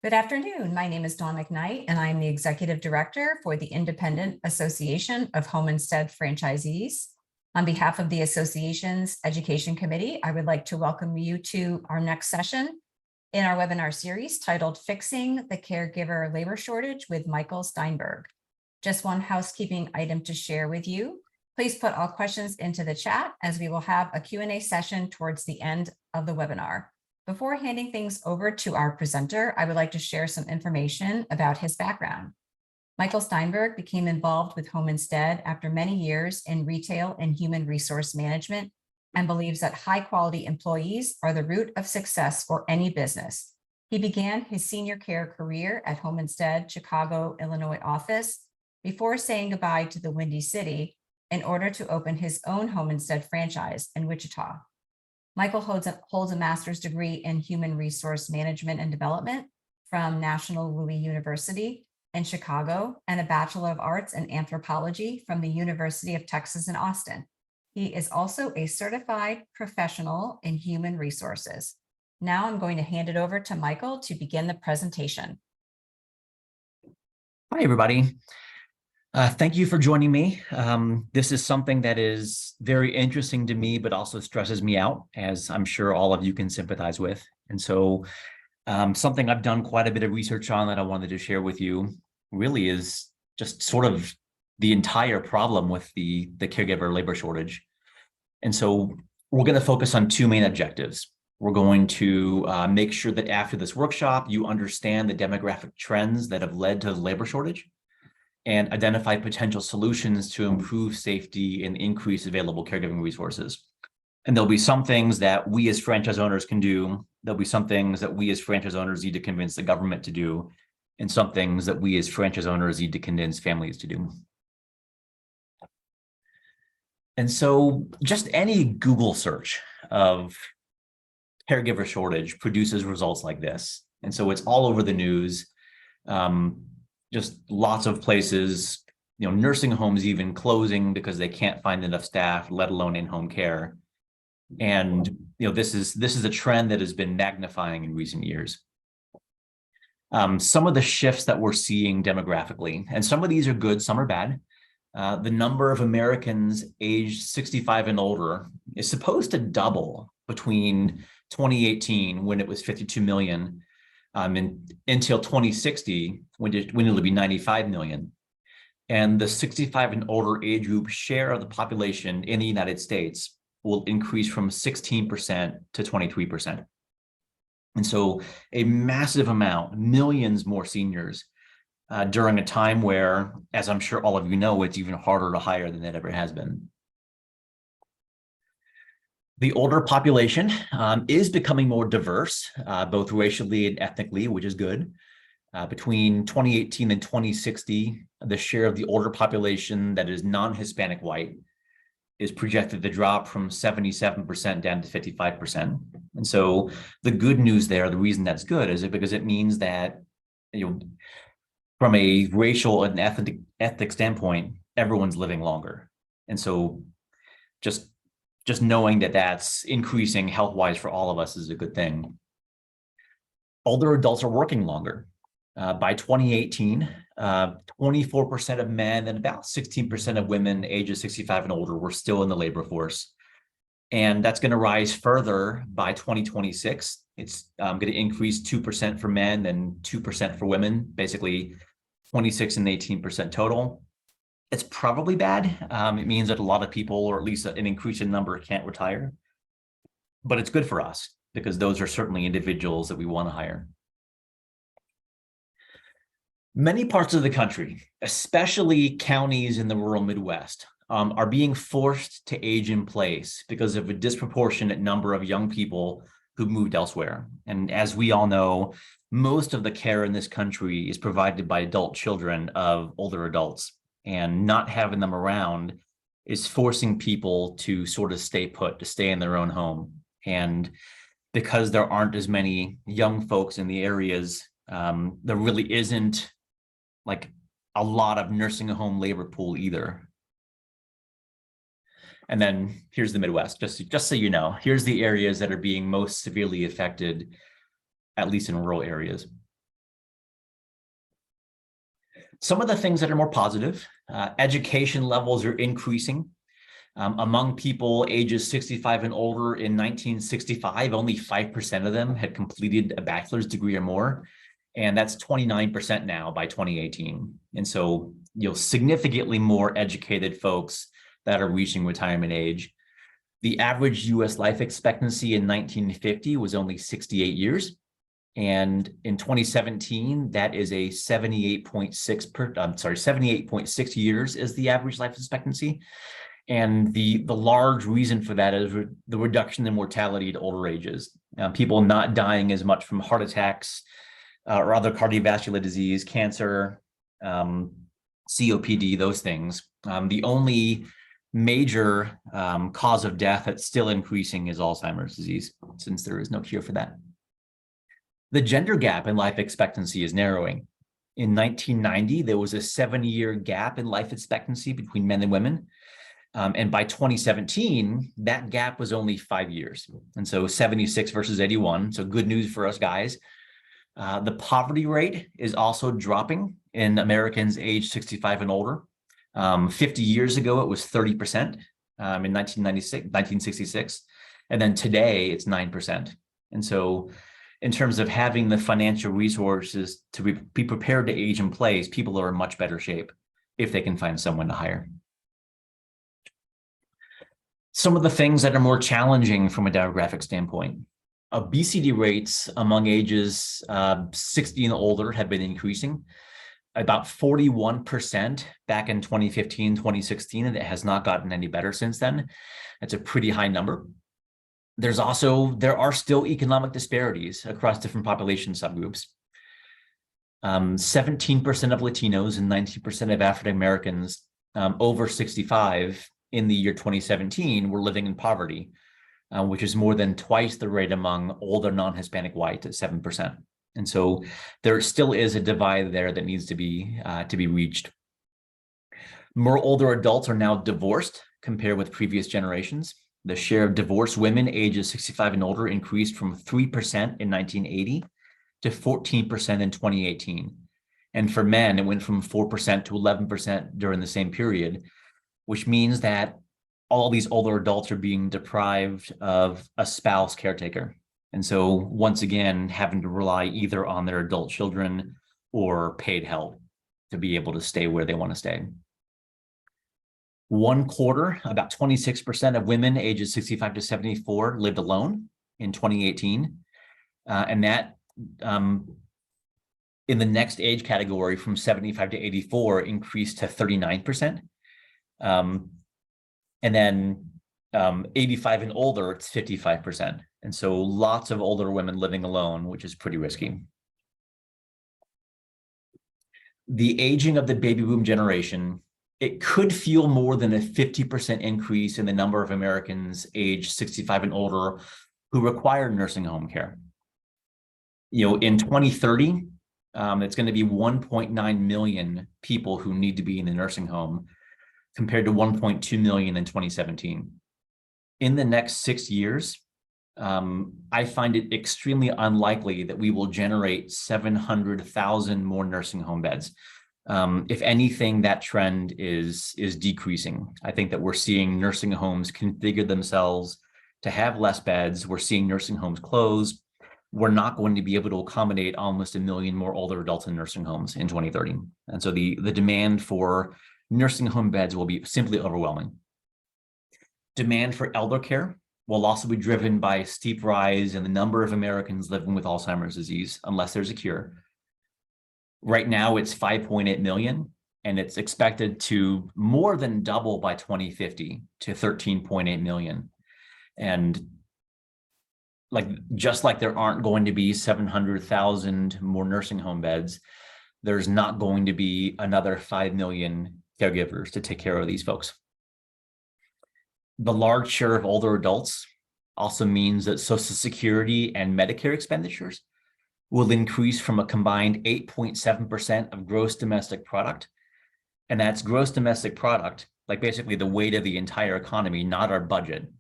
Good afternoon. My name is Dawn McKnight, and I'm the Executive Director for the Independent Association of Home Instead Franchisees. On behalf of the association's Education Committee, I would like to welcome you to our next session in our webinar series titled Fixing the Caregiver Labor Shortage with Michael Steinberg. Just one housekeeping item to share with you. Please put all questions into the chat as we will have a Q&A session towards the end of the webinar. Before handing things over to our presenter, I would like to share some information about his background. Michael Steinberg became involved with Home Instead after many years in retail and human resource management and believes that high-quality employees are the root of success for any business. He began his senior care career at Home Instead Chicago, Illinois office before saying goodbye to the Windy City in order to open his own Home Instead franchise in Wichita. Michael holds a master's degree in human resource management and development from National Louis University in Chicago and a Bachelor of Arts in anthropology from the University of Texas in Austin. He is also a certified professional in human resources. Now I'm going to hand it over to Michael to begin the presentation. Hi, everybody. Thank you for joining me. This is something that is very interesting to me, but also stresses me out, as I'm sure all of you can sympathize with. And so something I've done quite a bit of research on that I wanted to share with you really is just sort of the entire problem with the caregiver labor shortage. And so we're going to focus on two main objectives. We're going to make sure that after this workshop, you understand the demographic trends that have led to the labor shortage, and identify potential solutions to improve safety and increase available caregiving resources. And there'll be some things that we as franchise owners can do. There'll be some things that we as franchise owners need to convince the government to do, and some things that we as franchise owners need to convince families to do. And so just any Google search of caregiver shortage produces results like this. And so it's all over the news. Just lots of places, nursing homes even closing because they can't find enough staff, let alone in-home care. And this is a trend that has been magnifying in recent years. Some of the shifts that we're seeing demographically, and some of these are good, some are bad. The number of Americans aged 65 and older is supposed to double between 2018, when it was 52 million, until 2060, when it'll be 95 million. And the 65 and older age group share of the population in the United States will increase from 16% to 23%. And so a massive amount, millions more seniors during a time where, as I'm sure all of you know, it's even harder to hire than it ever has been. The older population is becoming more diverse, both racially and ethnically, which is good. Between 2018 and 2060, the share of the older population that is non-Hispanic white is projected to drop from 77% down to 55%. And so the good news there, the reason that's good is because it means that, from a racial and ethnic standpoint, everyone's living longer. And so just knowing that that's increasing health-wise for all of us is a good thing. Older adults are working longer. By 2018, 24% of men and about 16% of women ages 65 and older were still in the labor force. And that's going to rise further by 2026. It's going to increase 2% for men and 2% for women, basically 26 and 18% total. It's probably bad. It means that a lot of people, or at least an increasing number, can't retire. But it's good for us because those are certainly individuals that we want to hire. Many parts of the country, especially counties in the rural Midwest, are being forced to age in place because of a disproportionate number of young people who moved elsewhere. And as we all know, most of the care in this country is provided by adult children of older adults. And not having them around is forcing people to sort of stay put, to stay in their own home. And because there aren't as many young folks in the areas, there really isn't like a lot of nursing home labor pool either. And then here's the Midwest, just so you know, here's the areas that are being most severely affected, at least in rural areas. Some of the things that are more positive, education levels are increasing. Among people ages 65 and older in 1965, only 5% of them had completed a bachelor's degree or more. And that's 29% now by 2018. And so, significantly more educated folks that are reaching retirement age. The average US life expectancy in 1950 was only 68 years. And in 2017, that is a 78.6 years is the average life expectancy. And the large reason for that is the reduction in mortality at older ages. People not dying as much from heart attacks or other cardiovascular disease, cancer, COPD, those things. The only major cause of death that's still increasing is Alzheimer's disease, since there is no cure for that. The gender gap in life expectancy is narrowing. In 1990, there was a 7-year gap in life expectancy between men and women. And by 2017, that gap was only 5 years. And so 76 versus 81. So good news for us guys. The poverty rate is also dropping in Americans age 65 and older. 50 years ago, it was 30% in 1966. And then today it's 9%. And so in terms of having the financial resources to be prepared to age in place, people are in much better shape if they can find someone to hire. Some of the things that are more challenging from a demographic standpoint. Obesity rates among ages 60 and older have been increasing. About 41% back in 2015, 2016, and it has not gotten any better since then. That's a pretty high number. There are still economic disparities across different population subgroups. 17% of Latinos and 19% of African Americans over 65 in the year 2017 were living in poverty, which is more than twice the rate among older non-Hispanic whites at 7%. And so there still is a divide there that needs to be reached. More older adults are now divorced compared with previous generations. The share of divorced women ages 65 and older increased from 3% in 1980 to 14% in 2018. And for men, it went from 4% to 11% during the same period, which means that all these older adults are being deprived of a spouse caretaker. And so once again, having to rely either on their adult children or paid help to be able to stay where they want to stay. 1/4, about 26% of women ages 65 to 74 lived alone in 2018. And that in the next age category from 75 to 84 increased to 39%. And then 85 and older, it's 55%. And so lots of older women living alone, which is pretty risky. The aging of the baby boom generation, it could fuel more than a 50% increase in the number of Americans aged 65 and older who require nursing home care. In 2030, it's going to be 1.9 million people who need to be in a nursing home compared to 1.2 million in 2017. In the next 6 years, I find it extremely unlikely that we will generate 700,000 more nursing home beds. If anything, that trend is decreasing. I think that we're seeing nursing homes configure themselves to have less beds. We're seeing nursing homes close. We're not going to be able to accommodate almost 1 million more older adults in nursing homes in 2030. And so the demand for nursing home beds will be simply overwhelming. Demand for elder care will also be driven by a steep rise in the number of Americans living with Alzheimer's disease, unless there's a cure. Right now, it's 5.8 million, and it's expected to more than double by 2050 to 13.8 million. And just like there aren't going to be 700,000 more nursing home beds, there's not going to be another 5 million caregivers to take care of these folks. The large share of older adults also means that Social Security and Medicare expenditures will increase from a combined 8.7% of gross domestic product. And that's gross domestic product, like basically the weight of the entire economy, not our budget.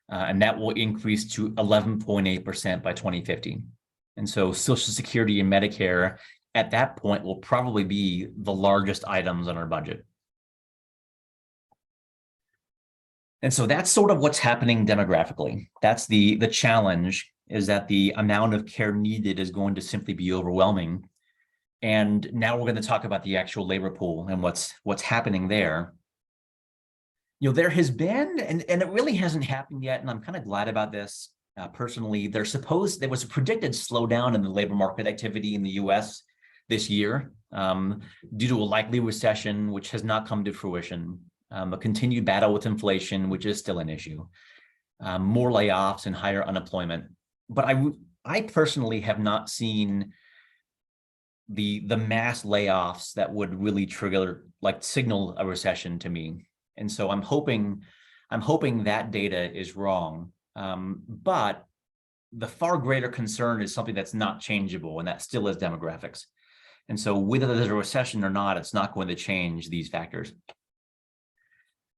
And that will increase to 11.8% by 2050. And so Social Security and Medicare at that point will probably be the largest items on our budget. And so that's sort of what's happening demographically. That's the challenge, is that the amount of care needed is going to simply be overwhelming. And now we're going to talk about the actual labor pool and what's happening there. There has been, and it really hasn't happened yet, and I'm kind of glad about this personally. There was a predicted slowdown in the labor market activity in the US this year due to a likely recession, which has not come to fruition, a continued battle with inflation, which is still an issue, more layoffs and higher unemployment. But I personally have not seen the mass layoffs that would really signal a recession to me. And so I'm hoping that data is wrong. But the far greater concern is something that's not changeable, and that still is demographics. And so whether there's a recession or not, it's not going to change these factors.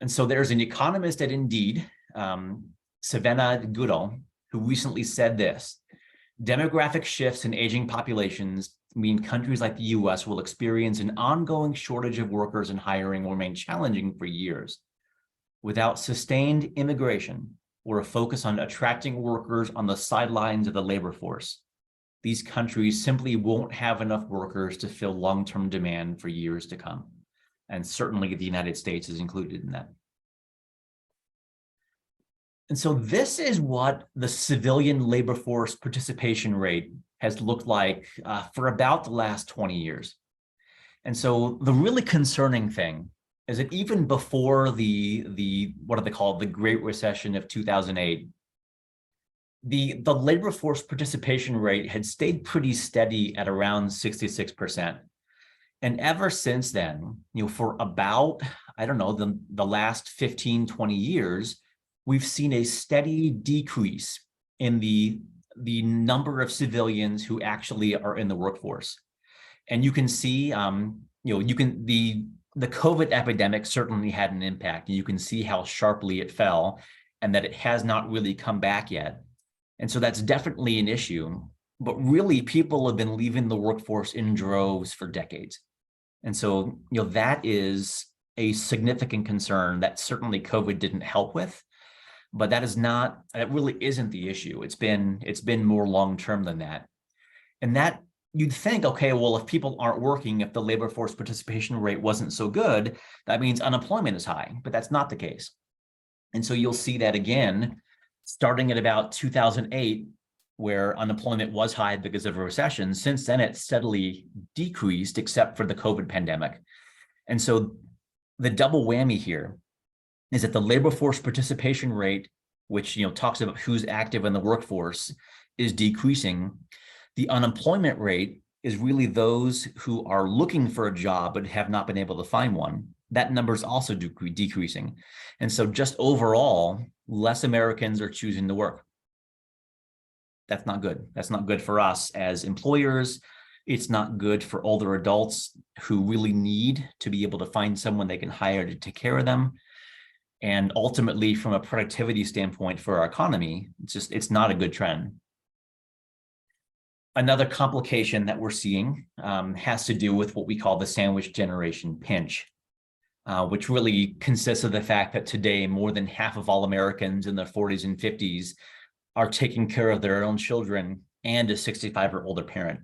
And so there's an economist at Indeed, Savannah Goodall, who recently said this: demographic shifts in aging populations mean countries like the US will experience an ongoing shortage of workers, and hiring will remain challenging for years. Without sustained immigration or a focus on attracting workers on the sidelines of the labor force, these countries simply won't have enough workers to fill long-term demand for years to come. And certainly the United States is included in that. And so this is what the civilian labor force participation rate has looked like for about the last 20 years. And so the really concerning thing is that even before the what do they call it, the Great Recession of 2008, the labor force participation rate had stayed pretty steady at around 66%. And ever since then, for about, I don't know, the last 15, 20 years, we've seen a steady decrease in the number of civilians who actually are in the workforce. And you can see, the COVID epidemic certainly had an impact. You can see how sharply it fell and that it has not really come back yet. And so that's definitely an issue, but really people have been leaving the workforce in droves for decades. And so, that is a significant concern that certainly COVID didn't help with, but that really isn't the issue. It's been more long-term than that. And that you'd think, okay, well, if people aren't working, if the labor force participation rate wasn't so good, that means unemployment is high, but that's not the case. And so you'll see that again, starting at about 2008, where unemployment was high because of a recession. Since then, it steadily decreased, except for the COVID pandemic. And so the double whammy here is that the labor force participation rate, which talks about who's active in the workforce, is decreasing. The unemployment rate is really those who are looking for a job but have not been able to find one. That number is also decreasing. And so just overall, less Americans are choosing to work. That's not good. That's not good for us as employers. It's not good for older adults who really need to be able to find someone they can hire to take care of them. And ultimately, from a productivity standpoint for our economy, it's not a good trend. Another complication that we're seeing has to do with what we call the sandwich generation pinch, which really consists of the fact that today more than half of all Americans in their 40s and 50s are taking care of their own children and a 65 or older parent.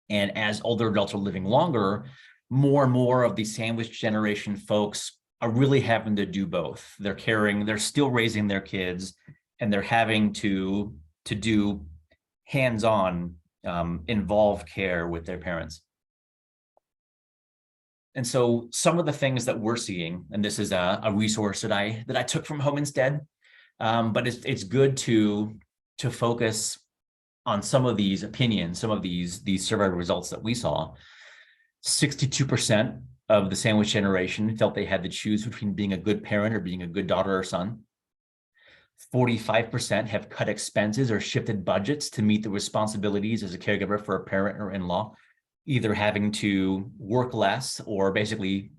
And as older adults are living longer, more and more of these sandwich generation folks are really having to do both. They're still raising their kids, and they're having to do hands-on involved care with their parents. And so some of the things that we're seeing, and this is a resource that I took from Home Instead, but it's good to focus on some of these opinions, some of these survey results that we saw. 62% of the sandwich generation felt they had to choose between being a good parent or being a good daughter or son. 45% have cut expenses or shifted budgets to meet the responsibilities as a caregiver for a parent or in-law, either having to work less or basically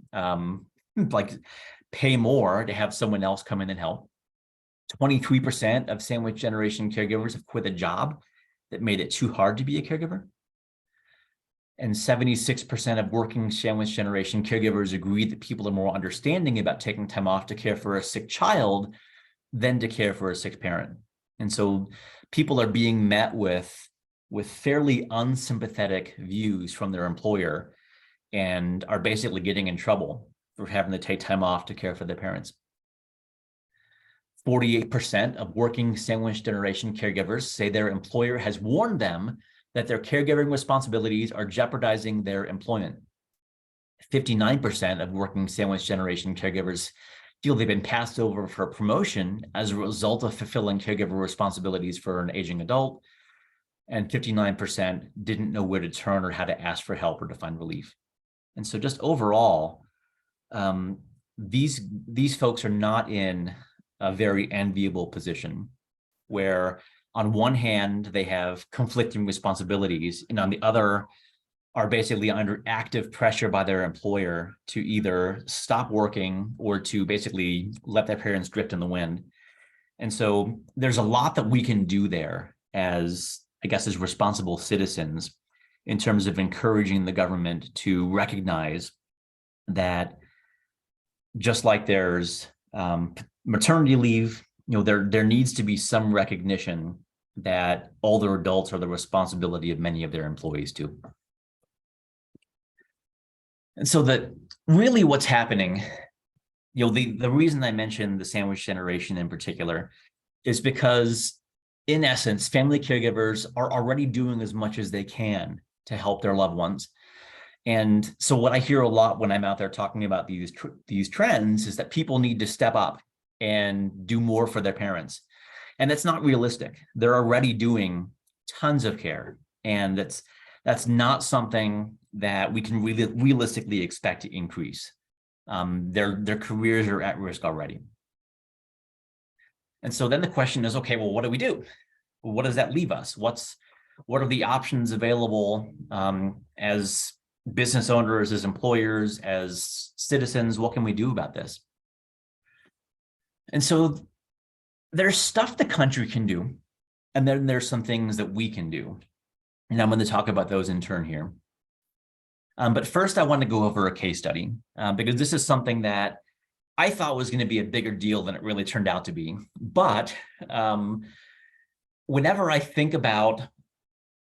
pay more to have someone else come in and help. 23% of sandwich generation caregivers have quit a job that made it too hard to be a caregiver. And 76% of working sandwich generation caregivers agree that people are more understanding about taking time off to care for a sick child than to care for a sick parent. And so people are being met with fairly unsympathetic views from their employer and are basically getting in trouble for having to take time off to care for their parents. 48% of working sandwich generation caregivers say their employer has warned them that their caregiving responsibilities are jeopardizing their employment. 59% of working sandwich generation caregivers feel they've been passed over for a promotion as a result of fulfilling caregiver responsibilities for an aging adult. And 59% didn't know where to turn or how to ask for help or to find relief. And so just overall, these folks are not in a very enviable position where on one hand, they have conflicting responsibilities, and on the other are basically under active pressure by their employer to either stop working or to basically let their parents drift in the wind. And so there's a lot that we can do there as, I guess, as responsible citizens in terms of encouraging the government to recognize that just like there's maternity leave, there needs to be some recognition that older adults are the responsibility of many of their employees too. And so that really what's happening, the reason I mentioned the sandwich generation in particular is because in essence, family caregivers are already doing as much as they can to help their loved ones. And so what I hear a lot when I'm out there talking about these trends is that people need to step up and do more for their parents. And that's not realistic. They're already doing tons of care. And that's not something that we can really realistically expect to increase. Their careers are at risk already. And so then the question is, okay, well, what do we do? What does that leave us? What are the options available as business owners, as employers, as citizens? What can we do about this? And so there's stuff the country can do, and then there's some things that we can do. And I'm going to talk about those in turn here. But first, I want to go over a case study because this is something that I thought was going to be a bigger deal than it really turned out to be. But whenever I think about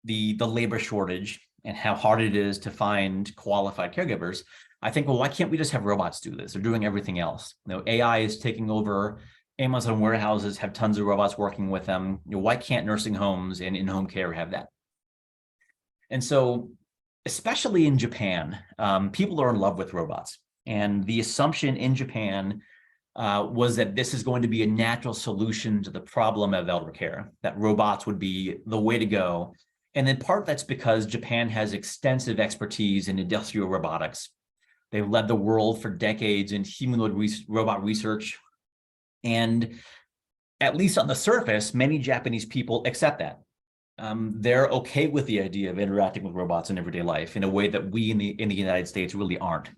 the labor shortage and how hard it is to find qualified caregivers, I think, well, why can't we just have robots do this? They're doing everything else. AI is taking over. Amazon warehouses have tons of robots working with them. Why can't nursing homes and in-home care have that? And so, especially in Japan, people are in love with robots. And the assumption in Japan was that this is going to be a natural solution to the problem of elder care, that robots would be the way to go. And in part, that's because Japan has extensive expertise in industrial robotics. They've led the world for decades in humanoid robot research. And at least on the surface, many Japanese people accept that. They're okay with the idea of interacting with robots in everyday life in a way that we in the United States really aren't.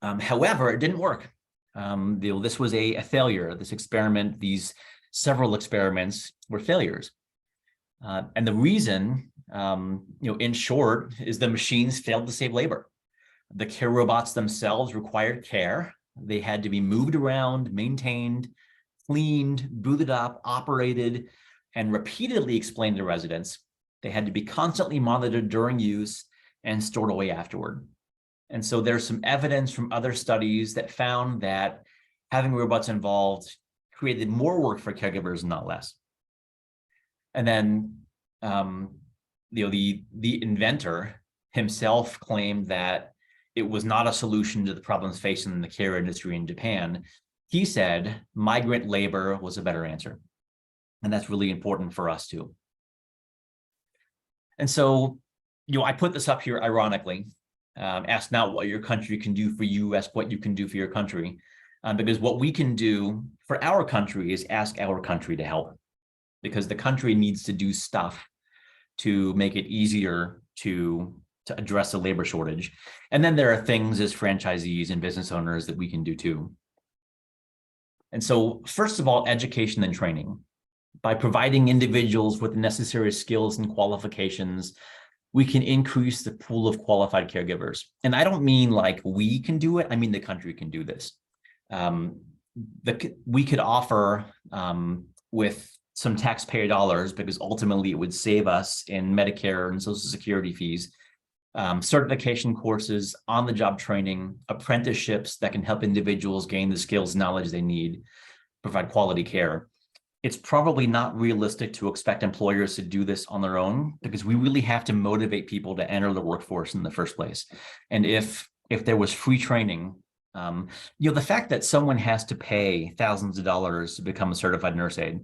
However, it didn't work. This was a failure. This experiment, these several experiments were failures. And the reason, in short, is the machines failed to save labor. The care robots themselves required care. They had to be moved around, maintained, cleaned, booted up, operated, and repeatedly explained to residents. They had to be constantly monitored during use and stored away afterward. And so there's some evidence from other studies that found that having robots involved created more work for caregivers, not less. And then, the inventor himself claimed that it was not a solution to the problems facing the care industry in Japan. He said migrant labor was a better answer. And that's really important for us too. And so, I put this up here ironically. Ask not what your country can do for you, ask what you can do for your country. Because what we can do for our country is ask our country to help. Because the country needs to do stuff to make it easier to address the labor shortage. And then there are things as franchisees and business owners that we can do too. And so first of all, education and training. By providing individuals with the necessary skills and qualifications, we can increase the pool of qualified caregivers. And I don't mean like we can do it, I mean the country can do this. We could offer with some taxpayer dollars, because ultimately it would save us in Medicare and Social Security fees, certification courses, on-the-job training, apprenticeships that can help individuals gain the skills, knowledge they need, provide quality care. It's probably not realistic to expect employers to do this on their own, because we really have to motivate people to enter the workforce in the first place. And if there was free training, the fact that someone has to pay thousands of dollars to become a certified nurse aide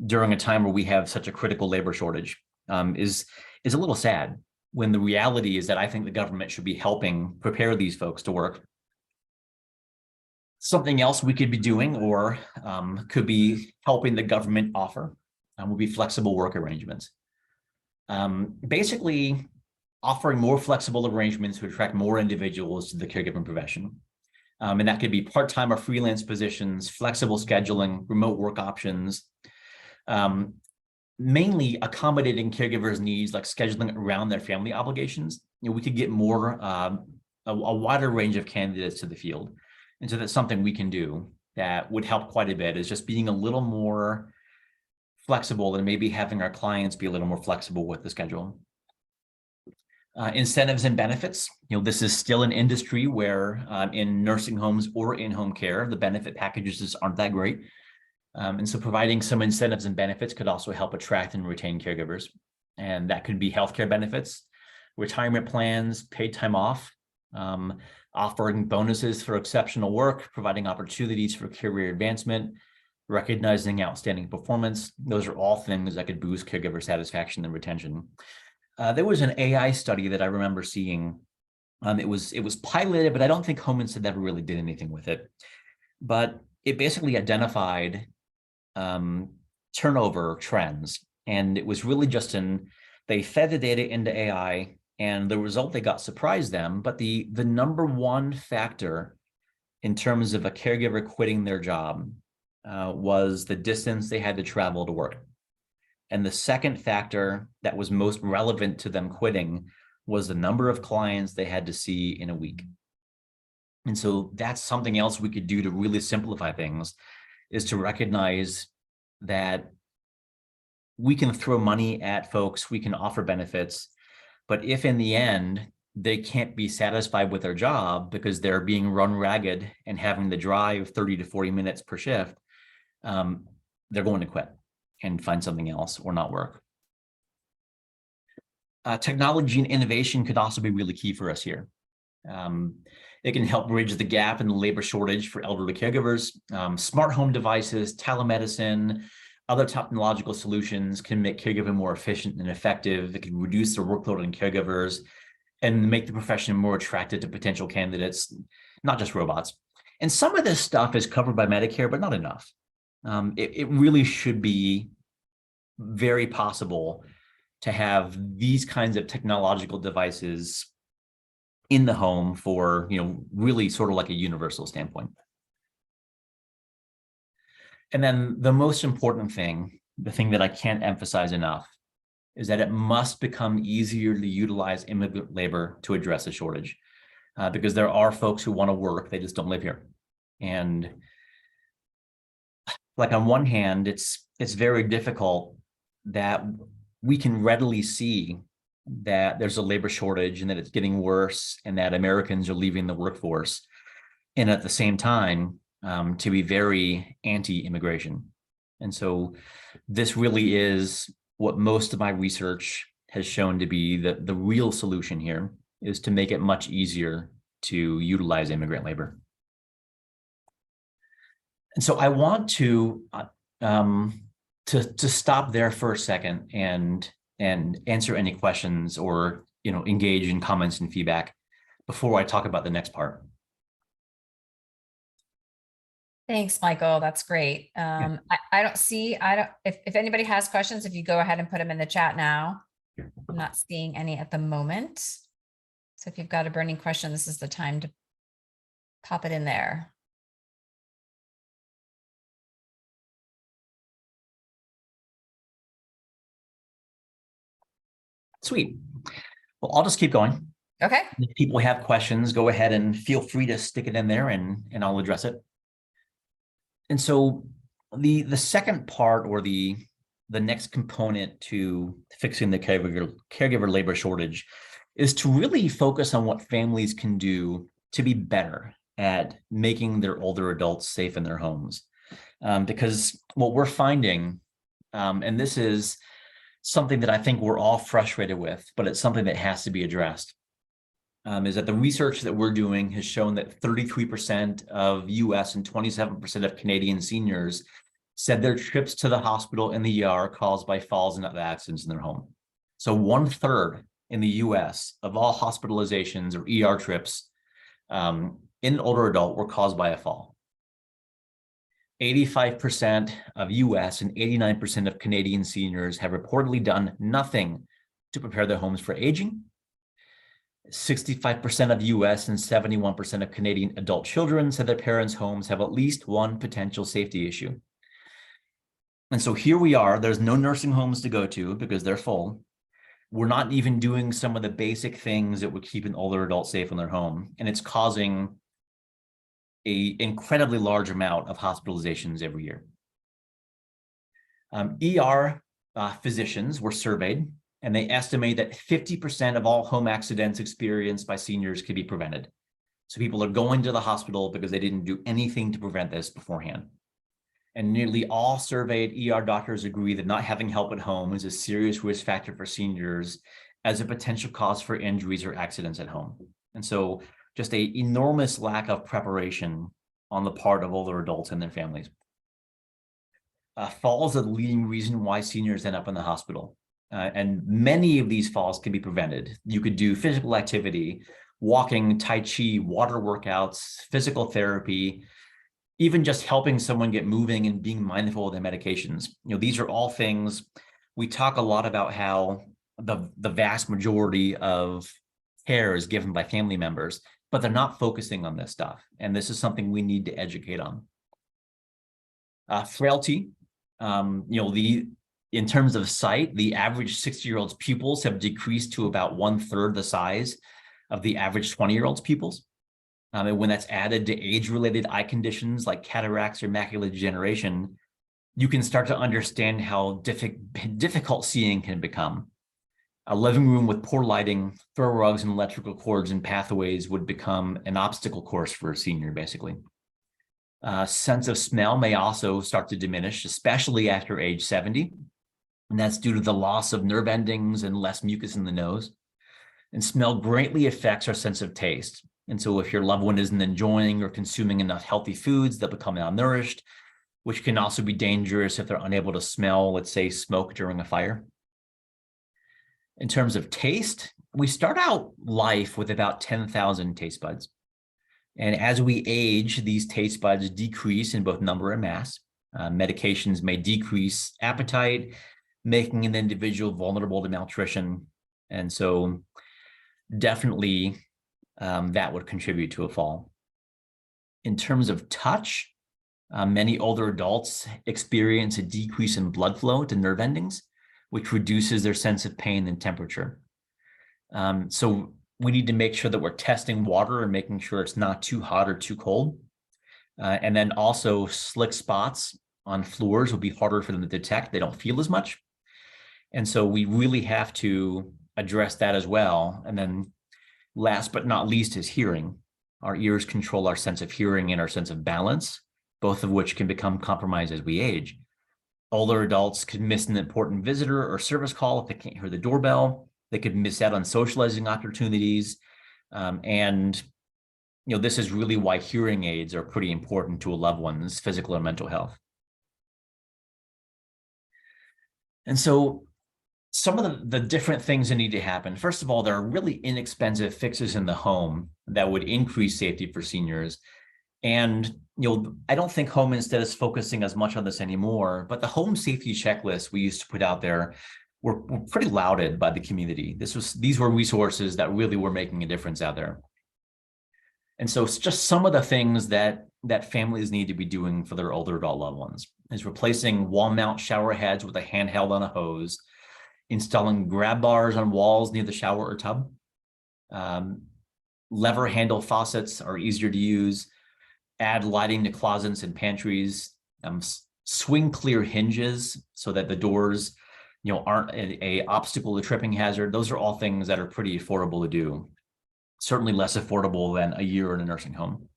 during a time where we have such a critical labor shortage is a little sad, when the reality is that I think the government should be helping prepare these folks to work. Something else we could be doing, or could be helping the government offer, would be flexible work arrangements. Basically, offering more flexible arrangements to attract more individuals to the caregiving profession. And that could be part-time or freelance positions, flexible scheduling, remote work options, mainly accommodating caregivers' needs, like scheduling around their family obligations. We could get more, a wider range of candidates to the field. And so that's something we can do that would help quite a bit, is just being a little more flexible and maybe having our clients be a little more flexible with the schedule. Incentives and benefits. This is still an industry where in nursing homes or in-home care, the benefit packages just aren't that great. And so providing some incentives and benefits could also help attract and retain caregivers. And that could be healthcare benefits, retirement plans, paid time off, offering bonuses for exceptional work, providing opportunities for career advancement, recognizing outstanding performance. Those are all things that could boost caregiver satisfaction and retention. There was an AI study that I remember seeing. It was piloted, but I don't think Home Instead ever really did anything with it. But it basically identified turnover trends. And it was really just they fed the data into AI, and the result they got surprised them. But the number one factor in terms of a caregiver quitting their job was the distance they had to travel to work. And the second factor that was most relevant to them quitting was the number of clients they had to see in a week. And so that's something else we could do to really simplify things, is to recognize that we can throw money at folks, we can offer benefits, but if in the end they can't be satisfied with their job because they're being run ragged and having to drive 30 to 40 minutes per shift, they're going to quit and find something else or not work. Technology and innovation could also be really key for us here. It can help bridge the gap in the labor shortage for elderly caregivers. Smart home devices, telemedicine, other technological solutions can make caregiving more efficient and effective. It can reduce the workload on caregivers and make the profession more attractive to potential candidates, not just robots. And some of this stuff is covered by Medicare, but not enough. It really should be very possible to have these kinds of technological devices in the home for, really sort of like a universal standpoint. And then the most important thing, the thing that I can't emphasize enough, is that it must become easier to utilize immigrant labor to address a shortage, because there are folks who want to work, they just don't live here. And like on one hand, it's very difficult that we can readily see that there's a labor shortage and that it's getting worse and that Americans are leaving the workforce. And at the same time, to be very anti-immigration. And so this really is what most of my research has shown to be the real solution here, is to make it much easier to utilize immigrant labor. And so I want to stop there for a second and answer any questions or engage in comments and feedback before I talk about the next part. Thanks, Michael. That's great. Yeah. If anybody has questions, if you go ahead and put them in the chat now. I'm not seeing any at the moment. So if you've got a burning question, this is the time to pop it in there. Sweet. Well, I'll just keep going. Okay. If people have questions, go ahead and feel free to stick it in there and I'll address it. And so the second part, or the next component to fixing the caregiver labor shortage, is to really focus on what families can do to be better at making their older adults safe in their homes. Because what we're finding, and this is something that I think we're all frustrated with, but it's something that has to be addressed, is that the research that we're doing has shown that 33% of US and 27% of Canadian seniors said their trips to the hospital and the ER are caused by falls and other accidents in their home. So 1/3 in the US of all hospitalizations or ER trips in an older adult were caused by a fall. 85% of US and 89% of Canadian seniors have reportedly done nothing to prepare their homes for aging. 65% of US and 71% of Canadian adult children said their parents' homes have at least one potential safety issue. And so here we are, there's no nursing homes to go to because they're full. We're not even doing some of the basic things that would keep an older adult safe in their home. And it's causing an incredibly large amount of hospitalizations every year. ER physicians were surveyed, and they estimate that 50% of all home accidents experienced by seniors could be prevented. So people are going to the hospital because they didn't do anything to prevent this beforehand. And nearly all surveyed ER doctors agree that not having help at home is a serious risk factor for seniors as a potential cause for injuries or accidents at home. And so just an enormous lack of preparation on the part of older adults and their families. Falls are the leading reason why seniors end up in the hospital. And many of these falls can be prevented. You could do physical activity, walking, Tai Chi, water workouts, physical therapy, even just helping someone get moving and being mindful of their medications. These are all things. We talk a lot about how the vast majority of care is given by family members, but they're not focusing on this stuff. And this is something we need to educate on. Frailty, in terms of sight, the average 60-year-old's pupils have decreased to about 1/3 the size of the average 20-year-old's pupils. And when that's added to age-related eye conditions like cataracts or macular degeneration, you can start to understand how difficult seeing can become. A living room with poor lighting, throw rugs, and electrical cords and pathways would become an obstacle course for a senior, basically. Sense of smell may also start to diminish, especially after age 70. And that's due to the loss of nerve endings and less mucus in the nose. And smell greatly affects our sense of taste. And so if your loved one isn't enjoying or consuming enough healthy foods, they'll become malnourished, which can also be dangerous if they're unable to smell, let's say, smoke during a fire. In terms of taste, we start out life with about 10,000 taste buds. And as we age, these taste buds decrease in both number and mass. Medications may decrease appetite, making an individual vulnerable to malnutrition. And so definitely that would contribute to a fall. In terms of touch, many older adults experience a decrease in blood flow to nerve endings, which reduces their sense of pain and temperature. So we need to make sure that we're testing water and making sure it's not too hot or too cold. And then also slick spots on floors will be harder for them to detect. They don't feel as much. And so we really have to address that as well. And then last but not least is hearing. Our ears control our sense of hearing and our sense of balance, both of which can become compromised as we age. Older adults could miss an important visitor or service call if they can't hear the doorbell. They could miss out on socializing opportunities. And this is really why hearing aids are pretty important to a loved one's physical and mental health. And so some of the different things that need to happen. First of all, there are really inexpensive fixes in the home that would increase safety for seniors. And I don't think Home Instead is focusing as much on this anymore, but the home safety checklist we used to put out there were pretty lauded by the community. These were resources that really were making a difference out there. And so it's just some of the things that families need to be doing for their older adult loved ones is replacing wall mount shower heads with a handheld on a hose, installing grab bars on walls near the shower or tub. Lever handle faucets are easier to use. Add lighting to closets and pantries. Swing clear hinges so that the doors, aren't a obstacle to tripping hazard. Those are all things that are pretty affordable to do. Certainly less affordable than a year in a nursing home.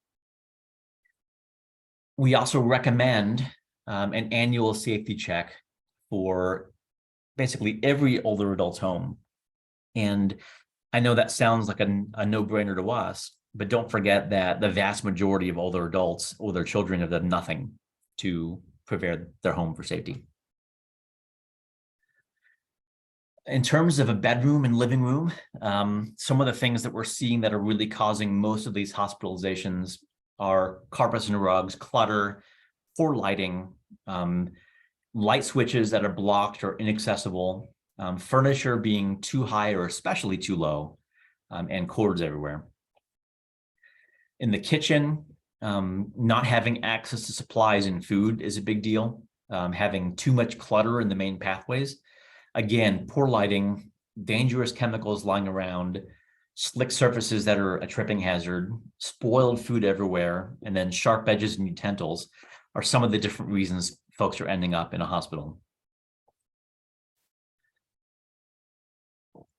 We also recommend an annual safety check for basically every older adult's home. And I know that sounds like a no-brainer to us, but don't forget that the vast majority of older adults or their children have done nothing to prepare their home for safety. In terms of a bedroom and living room, some of the things that we're seeing that are really causing most of these hospitalizations are carpets and rugs, clutter, poor lighting, light switches that are blocked or inaccessible, furniture being too high or especially too low, and cords everywhere. In the kitchen, not having access to supplies and food is a big deal. Having too much clutter in the main pathways. Again, poor lighting, dangerous chemicals lying around, slick surfaces that are a tripping hazard, spoiled food everywhere, and then sharp edges and utensils are some of the different reasons folks are ending up in a hospital.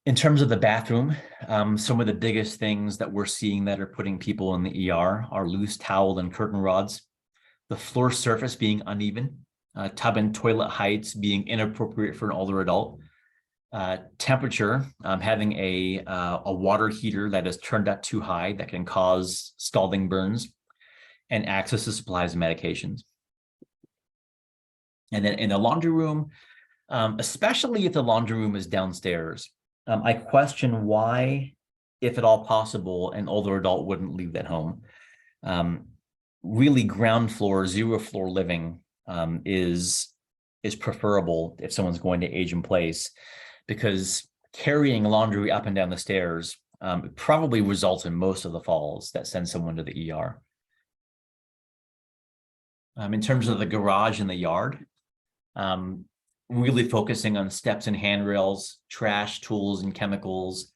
In terms of the bathroom, some of the biggest things that we're seeing that are putting people in the ER are loose towel and curtain rods, the floor surface being uneven, tub and toilet heights being inappropriate for an older adult, temperature, having a water heater that is turned up too high that can cause scalding burns, and access to supplies and medications. And then in the laundry room, especially if the laundry room is downstairs, I question why, if at all possible, an older adult wouldn't leave that home. Really ground floor, zero floor living is preferable if someone's going to age in place, because carrying laundry up and down the stairs probably results in most of the falls that send someone to the ER. In terms of the garage and the yard, really focusing on steps and handrails, trash, tools, and chemicals,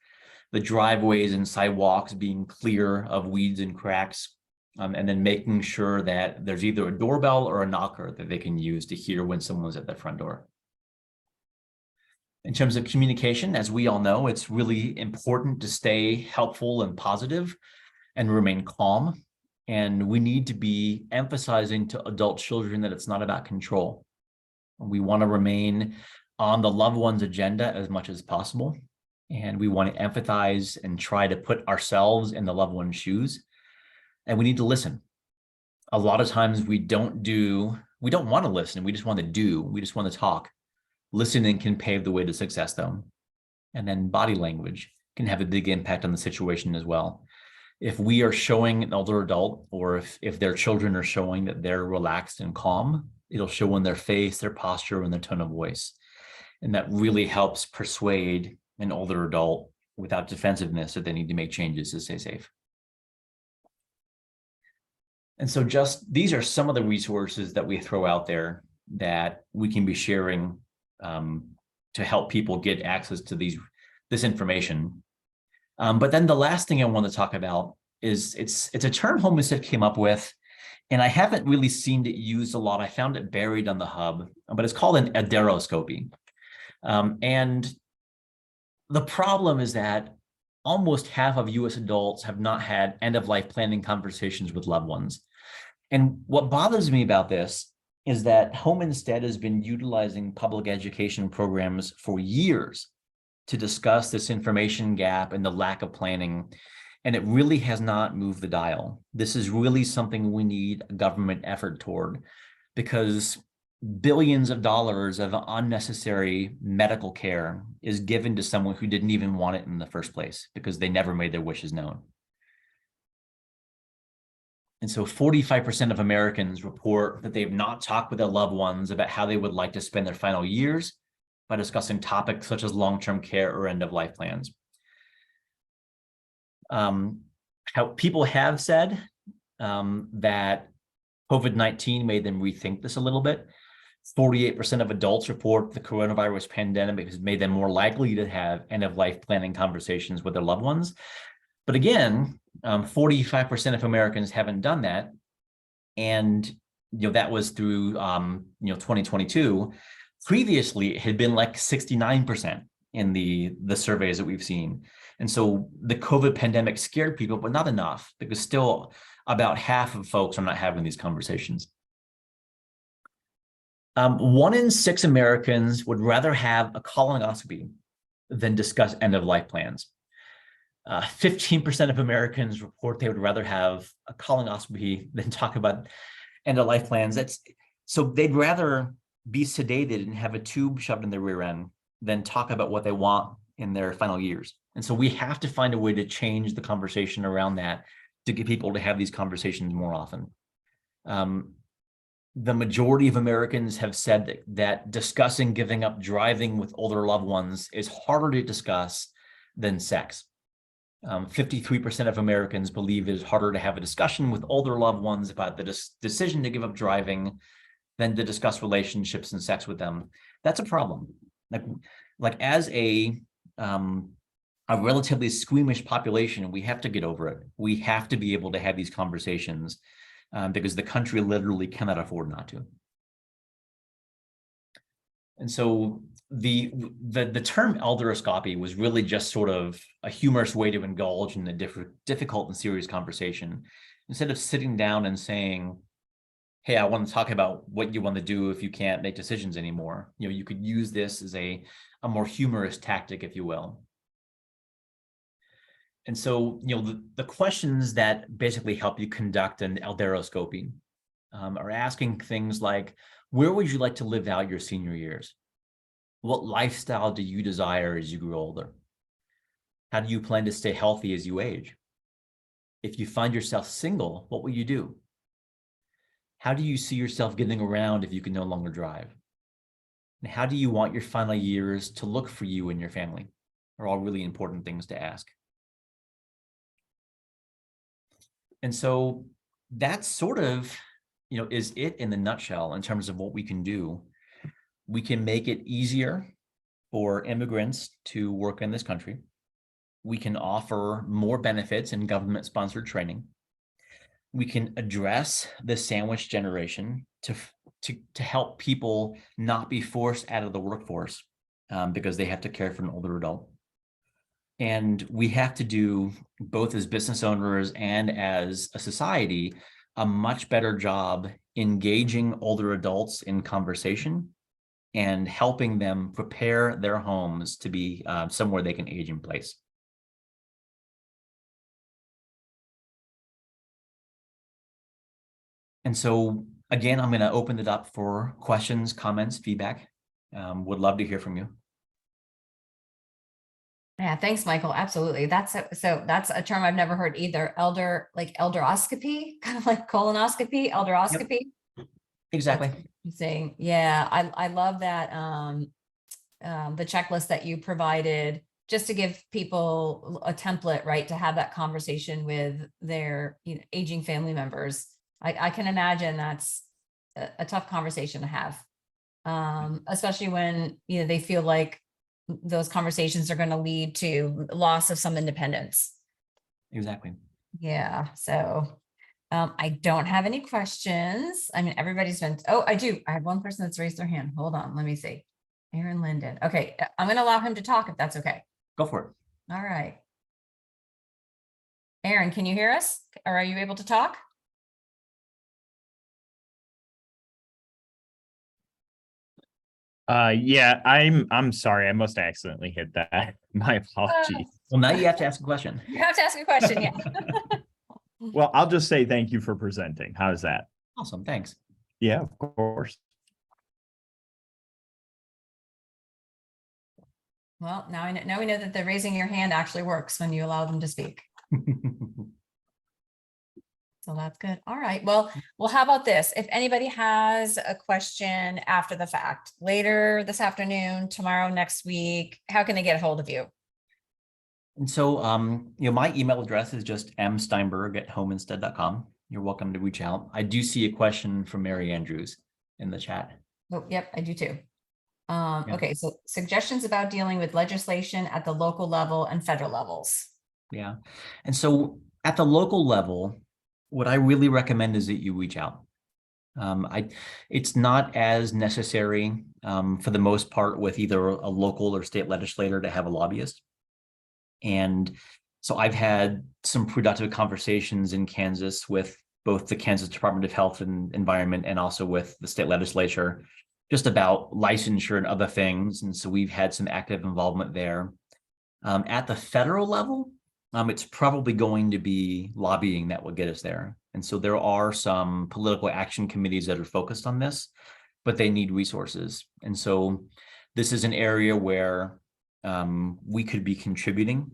the driveways and sidewalks being clear of weeds and cracks, and then making sure that there's either a doorbell or a knocker that they can use to hear when someone's at their front door. In terms of communication, as we all know, it's really important to stay helpful and positive and remain calm. And we need to be emphasizing to adult children that it's not about control. We want to remain on the loved one's agenda as much as possible. And we want to empathize and try to put ourselves in the loved one's shoes. And we need to listen. A lot of times we don't want to listen. We just want to do. We just want to talk. Listening can pave the way to success, though. And then body language can have a big impact on the situation as well. If we are showing an older adult, or if their children are showing that they're relaxed and calm, it'll show in their face, their posture, and their tone of voice. And that really helps persuade an older adult without defensiveness that they need to make changes to stay safe. And so these are some of the resources that we throw out there that we can be sharing to help people get access to this information. But then the last thing I want to talk about is it's a term Homestead came up with, and I haven't really seen it used a lot. I found it buried on the hub, but it's called an aderoscopy. And the problem is that almost half of US adults have not had end-of-life planning conversations with loved ones. And what bothers me about this is that Home Instead has been utilizing public education programs for years to discuss this information gap and the lack of planning, and it really has not moved the dial. This is really something we need a government effort toward, because billions of dollars of unnecessary medical care is given to someone who didn't even want it in the first place because they never made their wishes known. And so 45% of Americans report that they have not talked with their loved ones about how they would like to spend their final years by discussing topics such as long-term care or end-of-life plans. How people have said that COVID-19 made them rethink this a little bit. 48% of adults report the coronavirus pandemic has made them more likely to have end-of-life planning conversations with their loved ones. But again, 45% of Americans haven't done that. And that was through 2022. Previously, it had been like 69% in the surveys that we've seen. And so the COVID pandemic scared people, but not enough, because still about half of folks are not having these conversations. 1 in 6 Americans would rather have a colonoscopy than discuss end-of-life plans. 15% of Americans report they would rather have a colonoscopy than talk about end-of-life plans. So they'd rather be sedated and have a tube shoved in their rear end than talk about what they want in their final years. And so we have to find a way to change the conversation around that to get people to have these conversations more often. The majority of Americans have said that discussing giving up driving with older loved ones is harder to discuss than sex. 53% of Americans believe it is harder to have a discussion with older loved ones about the decision to give up driving than to discuss relationships and sex with them. That's a problem. Like as a relatively squeamish population, we have to get over it. We have to be able to have these conversations because the country literally cannot afford not to. And so the term elderoscopy was really just sort of a humorous way to indulge in a difficult and serious conversation. Instead of sitting down and saying, hey, I want to talk about what you want to do if you can't make decisions anymore. You could use this as a more humorous tactic, if you will. And so, the questions that basically help you conduct an elderoscopy are asking things like, where would you like to live out your senior years? What lifestyle do you desire as you grow older? How do you plan to stay healthy as you age? If you find yourself single, what will you do? How do you see yourself getting around if you can no longer drive? And how do you want your final years to look for you and your family? Are all really important things to ask. And so that's sort of, is it in the nutshell in terms of what we can do. We can make it easier for immigrants to work in this country. We can offer more benefits in government-sponsored training. We can address the sandwich generation to help people not be forced out of the workforce because they have to care for an older adult. And we have to do, both as business owners and as a society, a much better job engaging older adults in conversation and helping them prepare their homes to be somewhere they can age in place. And so, again, I'm going to open it up for questions, comments, feedback. Would love to hear from you. Yeah, thanks, Michael. Absolutely. That's a term I've never heard either. Elderoscopy, kind of like colonoscopy, elderoscopy. Yep. Exactly. Saying, yeah, I love that. The checklist that you provided just to give people a template, right, to have that conversation with their aging family members. I can imagine that's a tough conversation to have, especially when they feel like those conversations are going to lead to loss of some independence. Exactly. Yeah. So I don't have any questions. I mean, everybody's been, oh, I do. I have one person that's raised their hand. Hold on. Let me see. Aaron Linden. Okay. I'm going to allow him to talk if that's okay. Go for it. All right. Aaron, can you hear us? Or are you able to talk? Yeah, I'm sorry. I must have accidentally hit that. My apologies. Well, now you have to ask a question. You have to ask a question, yeah. Well, I'll just say thank you for presenting. How's that? Awesome, thanks. Yeah, of course. Well, now we know that the raising your hand actually works when you allow them to speak. So that's good. All right. Well, how about this? If anybody has a question after the fact, later this afternoon, tomorrow, next week, how can they get a hold of you? And so, my email address is just msteinberg@homeinstead.com. You're welcome to reach out. I do see a question from Mary Andrews in the chat. Oh, yep, I do too. Yeah. Okay, so suggestions about dealing with legislation at the local level and federal levels. Yeah. And so at the local level, what I really recommend is that you reach out. It's not as necessary for the most part with either a local or state legislator to have a lobbyist. And so I've had some productive conversations in Kansas with both the Kansas Department of Health and Environment and also with the state legislature, just about licensure and other things. And so we've had some active involvement there. At the federal level, it's probably going to be lobbying that will get us there. And so there are some political action committees that are focused on this, but they need resources. And so this is an area where we could be contributing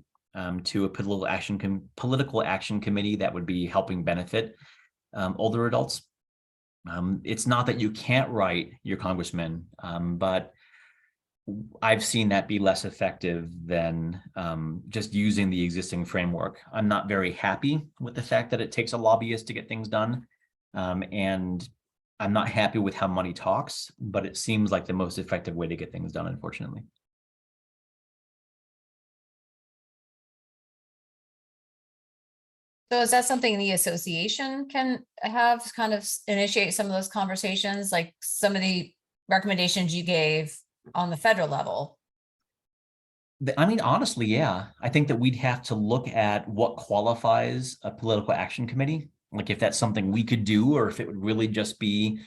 to a political action committee that would be helping benefit older adults. It's not that you can't write your congressman, but I've seen that be less effective than just using the existing framework. I'm not very happy with the fact that it takes a lobbyist to get things done. And I'm not happy with how money talks, but it seems like the most effective way to get things done, unfortunately. So is that something the association can have, kind of initiate some of those conversations, like some of the recommendations you gave on the federal level? I mean, honestly, yeah. I think that we'd have to look at what qualifies a political action committee, like if that's something we could do, or if it would really just be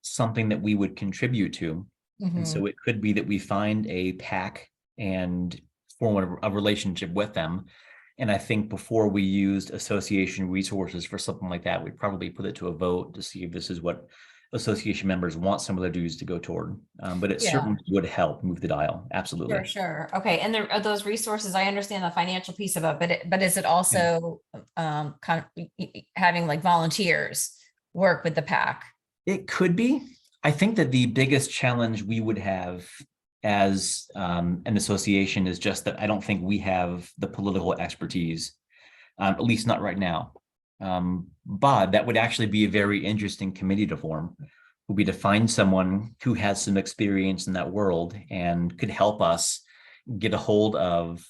something that we would contribute to. And so it could be that we find a PAC and form a relationship with them. And I think before we used association resources for something like that, we'd probably put it to a vote to see if this is what association members want some of their dues to go toward. But it Yeah. certainly would help move the dial. Absolutely. Sure, sure. Okay, and there are those resources. I understand the financial piece of it, but is it also kind of having like volunteers work with the PAC? It could be. I think that the biggest challenge we would have as an association is just that I don't think we have the political expertise, at least not right now. But that would actually be a very interesting committee to form, would be to find someone who has some experience in that world and could help us get a hold of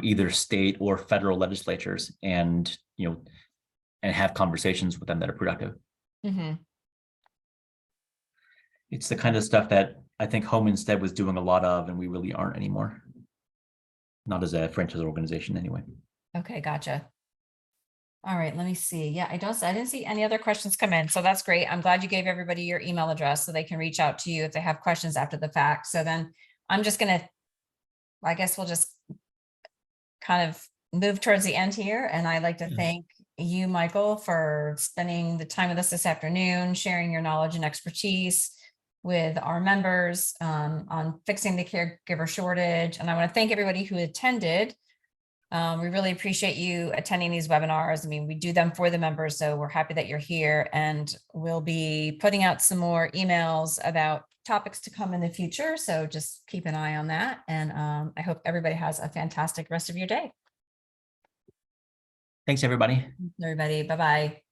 either state or federal legislatures and, and have conversations with them that are productive. Mm-hmm. It's the kind of stuff that I think Home Instead was doing a lot of, and we really aren't anymore. Not as a franchise organization anyway. Okay, gotcha. All right, let me see. Yeah, I didn't see any other questions come in. So that's great. I'm glad you gave everybody your email address so they can reach out to you if they have questions after the fact. So then I'm just gonna, I guess we'll just kind of move towards the end here. And I'd like to thank you, Michael, for spending the time with us this afternoon, sharing your knowledge and expertise with our members on fixing the caregiver shortage. And I want to thank everybody who attended. We really appreciate you attending these webinars. I mean, we do them for the members, so we're happy that you're here, and we'll be putting out some more emails about topics to come in the future. So just keep an eye on that. And I hope everybody has a fantastic rest of your day. Thanks, everybody. Everybody, bye-bye.